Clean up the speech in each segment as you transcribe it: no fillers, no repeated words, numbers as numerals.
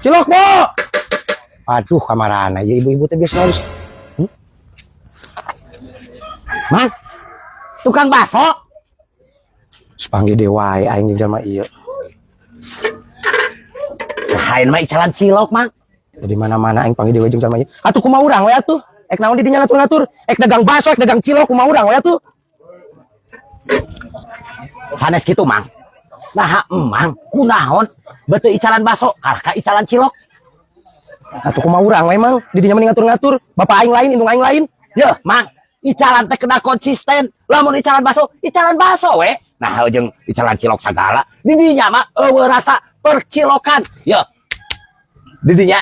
Cilok, Bu. Aduh, kamarana. Ya ibu-ibu teh biasa harus. Mang, tukang bakso. Sepanggil dewa aing jeung jalma ieu. Hain mah icalan cilok, Mang. Di mana-mana aing panggil dewa jeung jalma ieu. Atuh kumaha urang we atuh? Ek naon di dinya ngatur-ngatur? Ek dagang bakso, ek dagang cilok, kumaha urang we atuh? Sanes kitu, Mang. Nah, Mang, kunaon? Beuteul icalan bakso, ka icalan cilok. Atuh kumaha urang we, Mang? Di dinya mending ngatur-ngatur. Bapak aing lain, indung aing lain. Yeuh, Mang. Icalan teh kena konsisten. Lamun icalan bakso we. Nah, jeung icalan cilok sagala. Di dinya mah eueuh rasa percilokan. Yeuh. Di dinya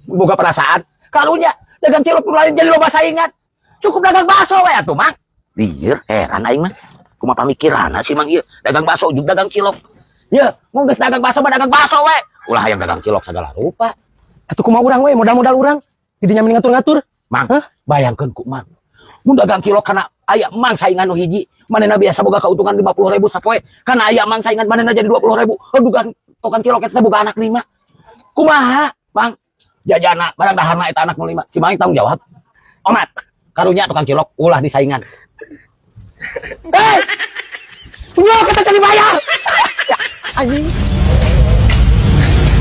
boga perasaan kalunya dagang cilok lain jadi loba saingan. Cukup dagang bakso we atuh, Mang. Lieur heran aing mah. Kumaha pamikiranna sih Mang ieu? Dagang bakso jeung dagang cilok. Yeuh, mun geus dagang bakso mah dagang bakso we. Ulah hayang dagang cilok sagala rupa. Atuh kumaha urang we, modal-modal urang. Di dinya mending ngatur-ngatur. Mang, bayangkeun ku Mang. Mun dagang cilok kana aya Mang saingan nu hiji, manehna biasa boga kauntungan 50.000 sapoe. Kana aya Mang saingan manehna jadi 20.000. Dugan tukang cilok eta boga anak 5. Kumaha, Mang? Jajana barang daharna eta anak 5. Si Mang tanggung jawab. Omat, karunya tukang cilok ulah disaingan. Yo kita cari bayar. Anjing.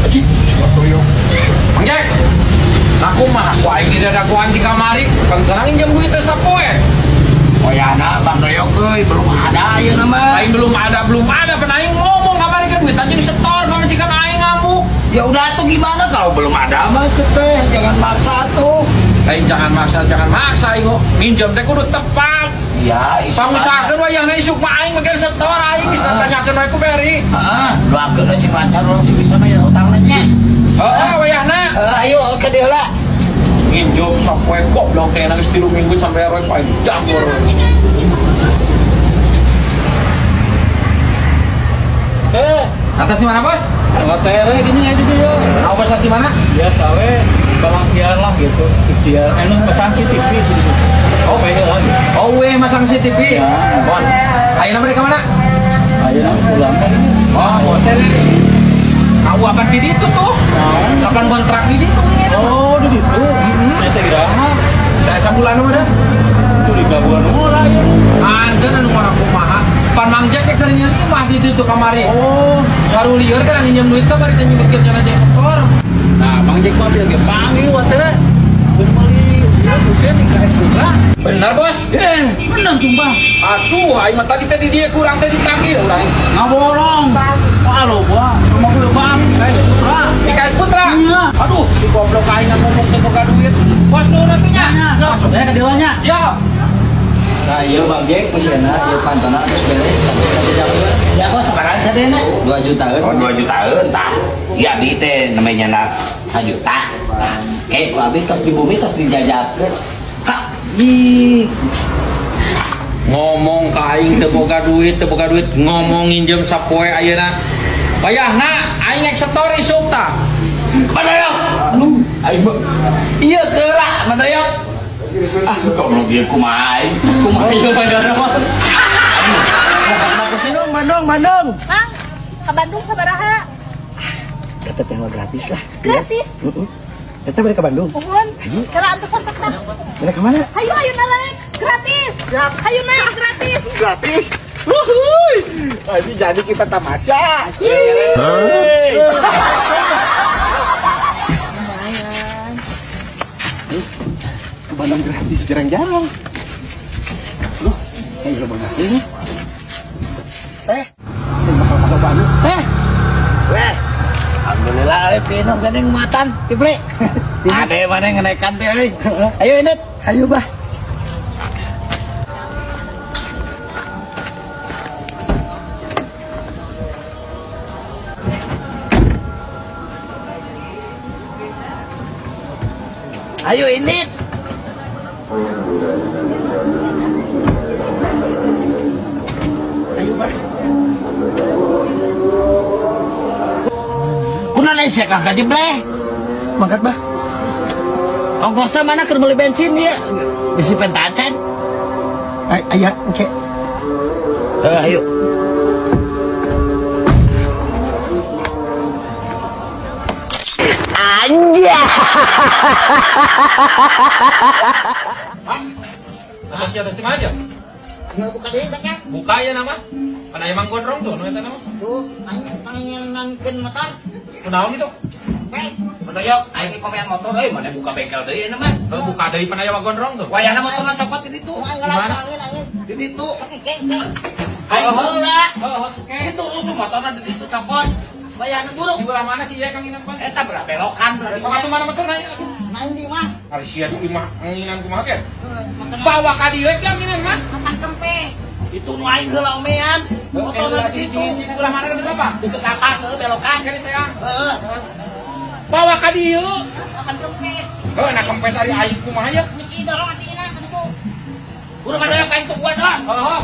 Anjing, suatu yo. Mang Jack. Aku mah aku aing ada ku anjing kamari, kan sarang injam duit teh sapoe. Oh ya na Bang Doyok euy, belum ada ieu nama. Aing belum ada pan aing ngomong kamari ke duit anjing setor kalau jika aing ngamuk. Ya udah tuh gimana kalau belum ada mah teh, jangan maksa tuh. Aing jangan maksa aing minjem teh kudu tepat. Ya, pangusahakeun we yang isuk mah aing make setor aing geus tanyakeun we ku beri. Heeh, doakeun si lancar urang si bisa mah utangna nya. Heeh, wayahna. Ayo ke deui lah. Nginjom sapoe goblok teh geus 3 minggu sampai roe pae dangor. Atas di mana, Bos? Hotel gini aja dulu. Tahu bos di mana? Biasa we, balang siar lah gitu. Ikhtiar. Pesan CCTV gitu. Oh, beda lagi. Oh, we masang CCTV. Ya. Bon. Ayeuna mereka mana? Ayeuna pulang kan ini. Oh, hotel. Tahu apa di itu tuh? Kapan kontrak di itu? Oh, di situ. Saya segera. Saya sebulan udah. Itu di Gabuan mulai. Ada anu orang kumaha. Pan Mang Jack kerjanya ini mah di situ kamari. Oh, baru lieur kan nginjem duit teh bari teh mikirnya aja setor. nah Bang Jack mah biar panggil hotel. Beli ya bukan di KS juga. Benar, Bos? Menang sumpah. Aduh, aing mah tadi dia kurang tadi tangkil urang. Ngaborong. Halo, gua. Rumah gue bang. Putra. Di KS Putra. Iya. Aduh, si goblok aing ngomong teh boga duit. Bos nu nantinya. Masuk ya ke dewanya. Ya. Nah, iya Bang Jack, mesinnya, iya pantona, terus beres. Ya kok sekarang sadena? 2 juta. Oh 2 jutaan tah. Ya abi teh namanya nak 1 juta. Ku abi tos di bumi tos dijajakeun. Kak di Ngomong ka aing teu boga duit, ngomong nginjem sapoe ayeuna. Bayahna aing ngek setor isuk tah. Madoyok. Aing ieu geura Madoyok. Ah, goblok dia kumaha aing. Kumaha ieu padahal mah. Bandung. Mang, ke Bandung sabaraha? Tetep yang gratis lah. Gratis? Tetep balik ke Bandung. Mohon. Kala antusan tekna. Balik ke mana? Hayu naik. Gratis. Hayu naik gratis. Gratis. Wuhui. Ini jadi kita tamasya. Lumayan. Ke Bandung gratis jarang-jarang. Loh, kayak lo banget ini. Bakal Bandung. Weh. Alhamdulillah euy pinung geuning muatan, Kipri. Ade mana ngenaikan teh euy. Ayo Init. Ayo, Bah. Ayo Init. Ayo, Bah. Kunaon sih kakak dibleh? Mangkat, Bah. Ongkosnya mana keur beli bensin dia? Bisi pentacen. Aya, oke. Ayo. Atas atas di mana aja? Ya buka deh banyak. Buka ya nama. Mana emang gondrong tuh, nama nama. Tuh, pengen nangkin motor. Kenaon itu? Pes. Menayok, aing komen motor mana buka bengkel deui na mah. Kalau buka dari panaya gondrong tuh. Wayahna motor mah copot di ditu. Angin. Di ditu. Keng. Aing heula. Oke. Itu tuh motorna di ditu copot. Wayahna buruk. Di belah mana sih ya kang Inan pan? Eta belokan. Sokatu mana motor nanya? Main di mah. Hari sia di mah anginan kumaha ke? Makan Bawa ka dieu ke anginan mah. kempes. Itu nu aing heula omean. Motorna di ditu. Di belah mana dekat apa? Di belakang belokan. Kali saya. Heeh. Bawa ka dieu. Makan kempes. Oh, nak kempes hari aing kumaha ya? Misi dorong atina kan itu. Urang ada kain tuh gua dah. Oh.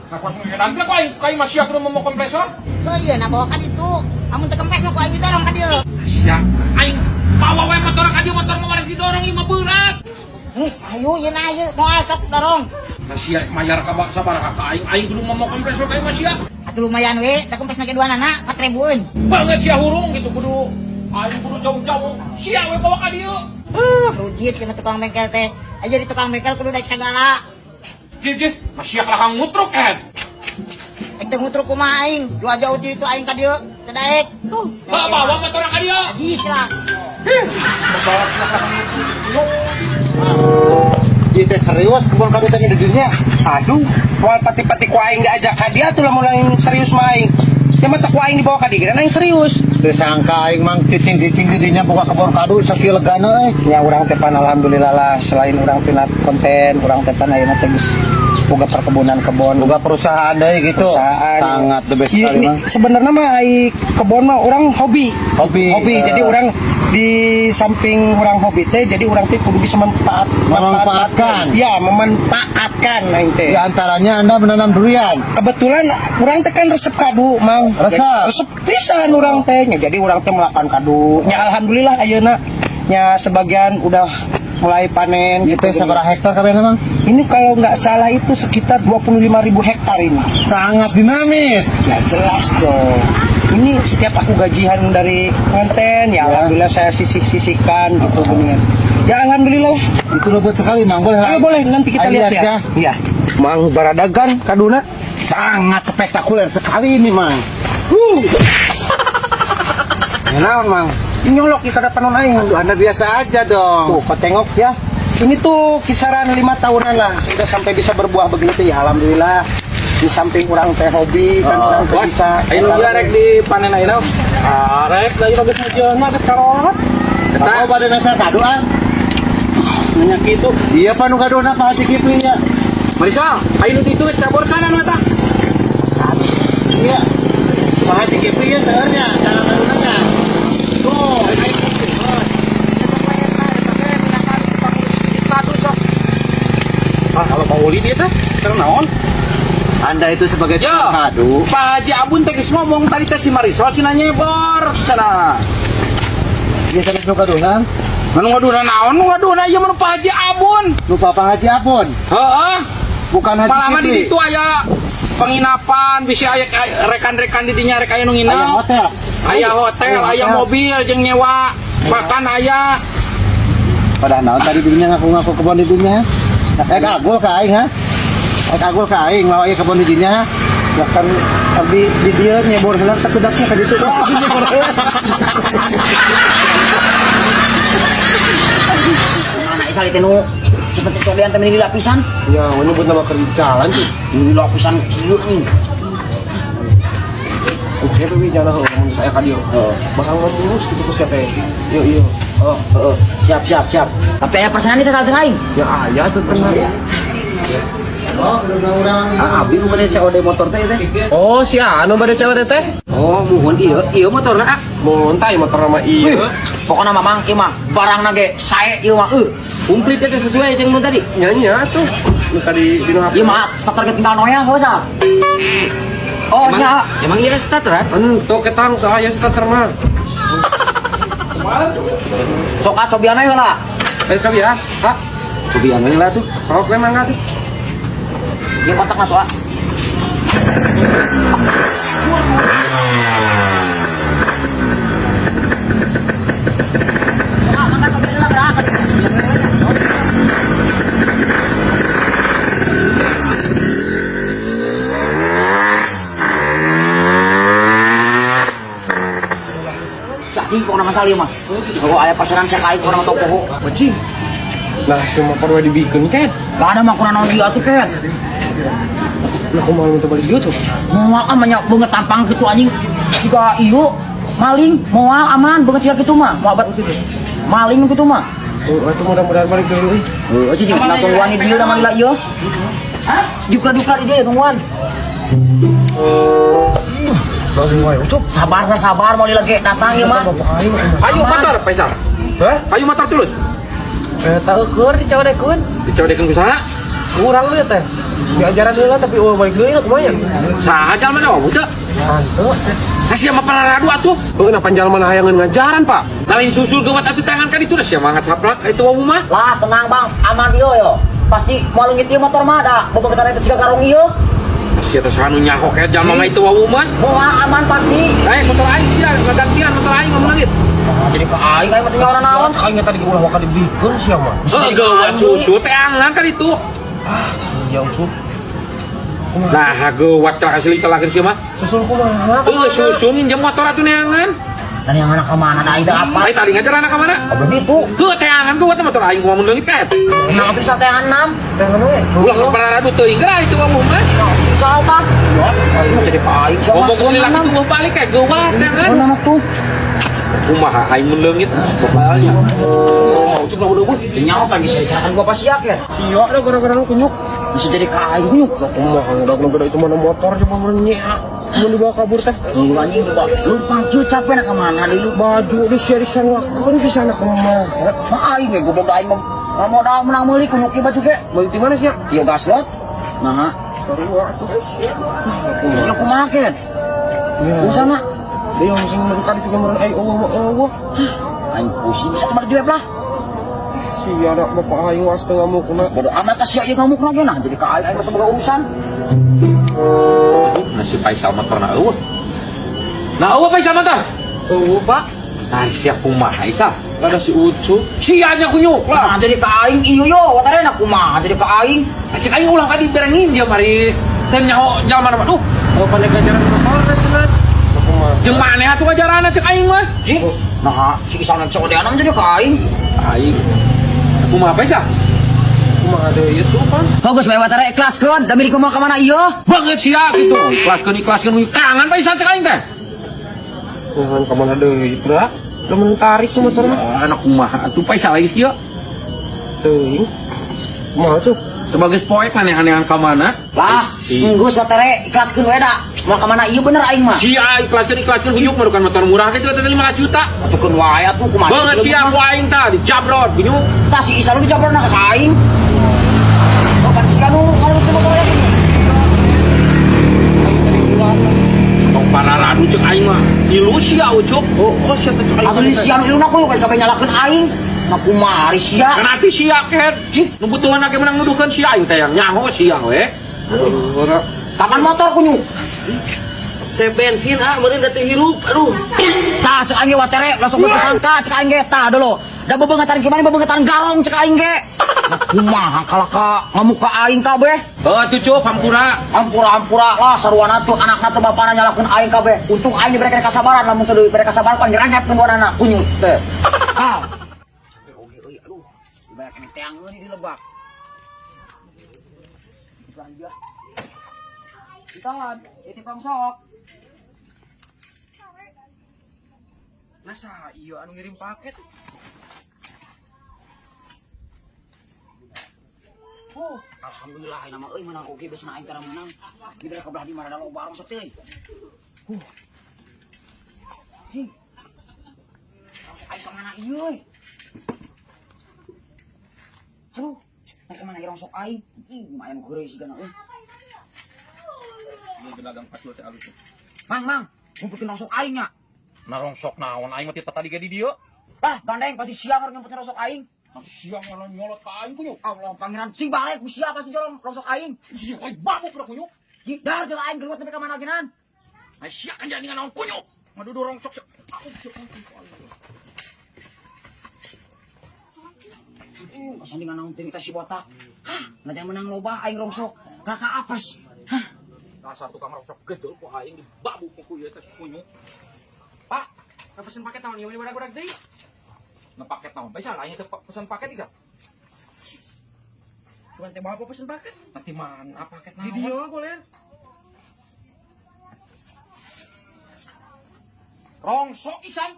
Nakos ngedan kok kai masih aku mau kompresor. Tuh dia nak bawa kan itu. Amun teu kempes mah aing dorong ka dieu. Sia aing bawa wae motor ka dieu motor mah mari didorong ieu mah berat. Geus ayo yeuna ayo moal sok dorong. Masih mayar ka baksa baraka ka aing belum mau kompresor kai masih. Atuh lumayan we, da kempes nage 2 4.000-eun. Banget sia hurung gitu kudu aing kudu jauh-jauh. Sia we bawa ka dieu. Rujit cenah tukang bengkel teh. Aja di tukang bengkel kudu daek sagala. Jijit, masih lah ngutruk kan. Aing teh ngutruk kumaha aing, jauh-jauh di itu aing ka dieu, teu daek. Tuh. Bawa motor ka dieu. Jis lah. Itu serius kebun kadu tanya di dunia. Aduh, moal pati-pati ku aing diajak ka dia tuh lamun aing serius maing. Ya mata ku aing dibawa ka dia, aing serius. Teu sangka aing mang cicing-cicing di dinya boga kebon kadu sakieu legana Ya urang teh pan alhamdulillah lah selain urang teh konten, urang teh pan ayeuna teh geus boga perkebunan kebon, boga perusahaan deui gitu. perusahaan. Sangat the best Iya, sekali mah. sebenarnya mah ai kebon mah orang hobi. Hobi. Jadi orang di samping orang hobi teh jadi orang teh kudu bisa Memanfaatkan. Ya, memanfaatkan aing teh. Di antaranya Anda menanam durian. Kebetulan orang teh kan resep kadu, Mang. Resep. Resep pisan orang teh. Jadi orang teh melakukan kadu. Ya alhamdulillah ayeuna nya sebagian udah mulai panen Itu seberapa hektar kabehna Mang? Ini kalau nggak salah itu sekitar 25.000 hektar ini. Sangat dinamis. Ya jelas dong. Ini setiap aku gajian dari konten, ya alhamdulillah saya sisih-sisihkan gitu bener. Ya alhamdulillah. Itu lembut sekali Mang, boleh? Ayo boleh nanti kita Ayo, lihat ya. Iya. Mang baradagan kaduna. Sangat spektakuler sekali ini Mang. Ya naon Mang? Nyolok di kada panon aing. Anda biasa aja dong. Tuh, kau tengok ya. Ini tuh kisaran 5 tahunan lah. Udah sampai bisa berbuah begitu ya alhamdulillah. Di samping orang teh hobi kan orang teh bisa. Ayo ya rek di panen ayeuna. Rek lagi bagus mujana geus karot. Apa pada nasa kado ah? Nanya kitu. Iya Pak nu kadona Pak Haji Kipli ya. Marisol, ayeuna itu cabur sana nu eta. Iya. Pak Haji Kipli ya seharusnya jangan kadonanya. Tuh, Kalau Pak Uli dia teh naon? Anda itu sebagai Ya. tukang kado. Pak Haji Abun teh geus ngomong tadi teh si Marisol si nyebor sana. Dia sampai nu kadona. Manu ngaduna naon? Nu ngaduna ieu manu Pak Haji Abun. Lupa Pak Haji Apun. Heeh. Bukan Haji Palama di Kipli. ditu aya penginapan, bisa aya rekan-rekan di dinya rek aya nu Aya nginep. hotel. Aya hotel, aya mobil jeung nyewa. Bahkan aya Pada naon tadi dirinya ngaku-ngaku kebon di dunia. Agul ka aing ha. Agul ka aing lawa ieu kebon di dinya. Ya kan abdi di dia nyebor heula sakedapnya ka ditu. Nyebor heula. Mana isal itu nu seperti cobean teh di lapisan. Ya, ini buat nama kerja jalan tuh. Di lapisan kieu nih. Oke, tapi jangan ngomong saya kadio. Bakal ngurus gitu ku siapa? Yo. Siap. Tapi aya persenan itu saljeung aing. Ya aya tuh pernah. Oh, udah-udah. Abi nu bade COD motor teh teh. Oh, si anu bade cewek teh. Oh, muhun ieu motorna. Muhun tah motor nama ieu. Pokona mamang ieu mah barangna ge sae ieu mah Kumplit teh sesuai jeung nu tadi. Nya tuh. Nu tadi di nu ieu mah starter ge tinggal noya geusa. Oh nya, Emang ieu starter kan? Tuh ketang teu aya starter mah. sok cobian we heula. Cobi ya. Ha. Cobi anu lah tuh. Sok we mangga tuh. Ieu kontak masuk ah. Ih, kok nama salim mah. Kalau ayah pasaran saya kain orang toko poho. Bacing. Lah semua perlu dibikin kan? Gak ada mah kurang naon dia tuh kan. Lah aku mau minta balik dia tuh. Moal kan banyak banget tampang gitu anjing. Jika iyo maling moal aman banget sih gitu mah. Mau abad gitu. Maling gitu mah. Oh, itu mudah-mudahan balik dulu. Cicing nak tungguan di dia nama lila iyo. Hah? Dukra di dia tungguan. Sabar mau lagi datang ya mah. Ayo motor Faisal. Hah? Ayo motor tulus. Tahu kur dicodekeun. Dicodekeun ku saha? Kurang lihat teh. Diajaran heula tapi balik deui kumaha? Saha jalma da buta? Mantu. Kasih sama pararadu atuh. Heuna panjalma hayangeun ngajaran, Pak. Lain susul gawat atuh tangan kan itu dah sia mangat saplak itu wawu mah. Lah tenang bang, aman dia yo. Pasti mau leungit ieu motor mah da. Bobogotan eta siga garong ieu. Sia teh sanu nyaho kayak jalma mah itu wawu mah. Moal aman pasti. Motor aing sia gantian motor aing ngomong leungit. Jadi ke aing kayak mah orang naon. Kayaknya tadi diulah wakal dibikeun sia mah. Gawat susu teh angan kan itu. Ya ucup. Nah, gawat lah asli salahkeun sia mah. Susul kumaha? Susu minjem motor atuh neangan. Dan yang anak kemana ada ide apa? Ai tadi ngajar anak ka mana? Begitu. Heuh teh angan gawat motor aing kumaha mun leungit kaet. Nah, bisa teh 6. Jangan we. Ulah sapararadu teuing geura itu wawu mah. Sao kan? Jadi ke aing sama. Ngomong ke laki tuh balik kayak gawat ya kan. Mana tuh? Kumaha aing mun leungit bapalnya. Mau ucup lah udah. Nyawa kan bisa dicarakan gua pas siap ya. Sia ada gara-gara lu kunyuk. Bisa jadi ke aing kunyuk. Lah kumaha udah gede itu mana motor coba merenyek. Mau dibawa kabur teh. Lu anjing lu pangkieu capek nak kemana dulu? Baju di share sana kan di sana kumaha. Mah aing ge goblok aing mah. Nggak mau dah menang meuli kunyuk ieu baju ge. Balik di mana sih? Ieu gaslot. Nah, kumaha kumaha kan? Di sana. Dia yang sing merukan itu kemarin Allah. Aing pusing bisa kemana dia lah. Sia ada bapak aing was teu ngamukna. Bodoh amat sia ieu ngamuk lagi nah. Jadi ka aing teu boga urusan. Nasi Faisal motorna eueuh. Nah, eueuh Faisal motor. Oh, Pak. Nah, sia kumaha Isa? Ada si Ucup. Sia nya kunyuk lah. Nah, jadi ka aing ieu yo, watarena kumaha jadi ka aing. Cek aing ulah ka diberengin dia mari teh nyaho jalma mah. Duh, Oh, pandai ngajaran motor cenah. jeung maneh atuh ajaranna cek aing mah. Ji, nah si isana codeana jadi ka aing. Aing. Kumaha Faisal? Kumaha deui itu, Pan? Bagus bae watara ikhlaskeun, da milik kumaha ka mana ieu? Banget sia gitu. Ikhlaskeun kangen Faisal cek aing teh. Jangan ka mana deui, Bra. Lamun tarik ku motor mah. Anak kumaha atuh Faisal lagi sia. Teuing. Kumaha tuh? Sebagai poek aneh-anehan ka mana? Lah, geus watara ikhlaskeun we da. Mau ka mana ieu bener aing mah. Sia ikhlaskeun hujuk mah bukan motor murah kitu teh 5 juta. Atukeun wae atuh kumaha. Banget sia ku aing tah dijabrot gunyuk. Tah si Isa lu dicabrona ka aing. Oh, kan si anu kalau teu motor ya. Tong pararadu cek aing mah. Ilu sia ucup. Oh sia teh cek aing. Atuh di siang iluna ku kayak kabeh nyalakeun aing. Nah kumaha ari sia. Kan ati sia ket. Nu butuhan ake menang nuduhkeun sia aing teh yang nyaho sia we. Kapan motor kunyuk? Saya bensin meureun da teu hirup. Aduh. Tah cek aing ge watere langsung kesangka cek aing ge tah dulu. Da bebeungatan kieu mah bebeungatan garong cek aing ge. Nah, kumaha kalaka ngamuk ka aing kabeh. Tuh cup hampura. Ampura-ampura lah saruana tuh anakna teh bapana nyalakeun aing kabeh. Untung aing diberi kasabaran lamun teu diberi kasabaran pan dirangkepkeun warana kunyuk teh. Ah. Euy aduh. Banyak yang teangeun di lebak. Belanja. Ikan, titipang sok. Masa iya anu ngirim paket? Alhamdulillah nama euy menang oge geus aing tara menang. Dibere ka belah di mana lo bareng sok teh. Sing. Aing ka mana ieu euy? Aduh, aing ka mana irong sok aing? Ih, lumayan geureuy sigana euy. Ieu gedagang pacul teh alus. Mang, ngumpulkeun rongsok aing nya. Narongsok naon aing mah ti tadi ge di dieu. Lah, gandeng pasti siang harus nyumpulkeun rongsok aing. Siang nyolot ka aing kunyuk. Allah pangeran sing balik ku siapa pasti nyolong rongsok aing. Sia aing babuk da kunyuk. Dar jeung aing gelut nepi ka mana genan. Ai sia kan jadi naon kunyuk. Madudu rongsok. Kasandingan naon teh kita si botak. Hah, ngajan menang loba aing rongsok. Kakak apes. Hah, Satu tukang rongsok gede ku aing dibabuk ku ieu teh kunyuk. Pak, Pesen paket naon ieu budak-budak deui. Paket naon? Bae salah nya teh pesen paket ieu. Cuman teh bawa pesen paket. Nanti mana paket Di naon? dia boleh. Rongsok isan.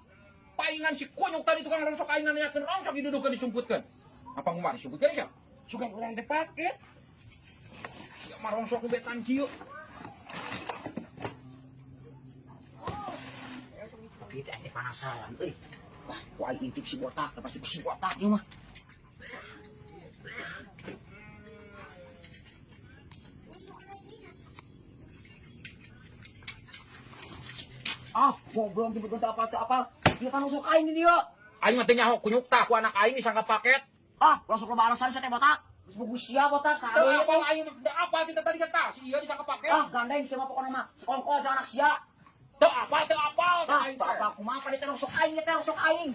Paingan si konyok tadi tukang rongsok aing nanyakeun rongsok didudukeun disumputkeun. Apa ngumah disumputkeun ya? Suka kurang teh paket. Ya mah rongsok nu betan kieu. Tapi teh penasaran euy. Wah, ku aing intip si botak, pasti si botak ieu mah. Ah, mau belum tiba-tiba apa. Dia kan usuk aing di dia. Aing mah teh nyaho kunyuk tah ku anak aing disangka paket. Ah, langsung ke alasan saya teh botak. Terus bagus sia botak Teu saha apal aing teu apal kita tadi kata si ieu disangka paket. Ah, gandeng sia mah pokona mah. Sekongkol jangan anak sia. Teu apal teh Ah, aing tak teh. apa kumaha pada terusuk aing teh terusuk aing.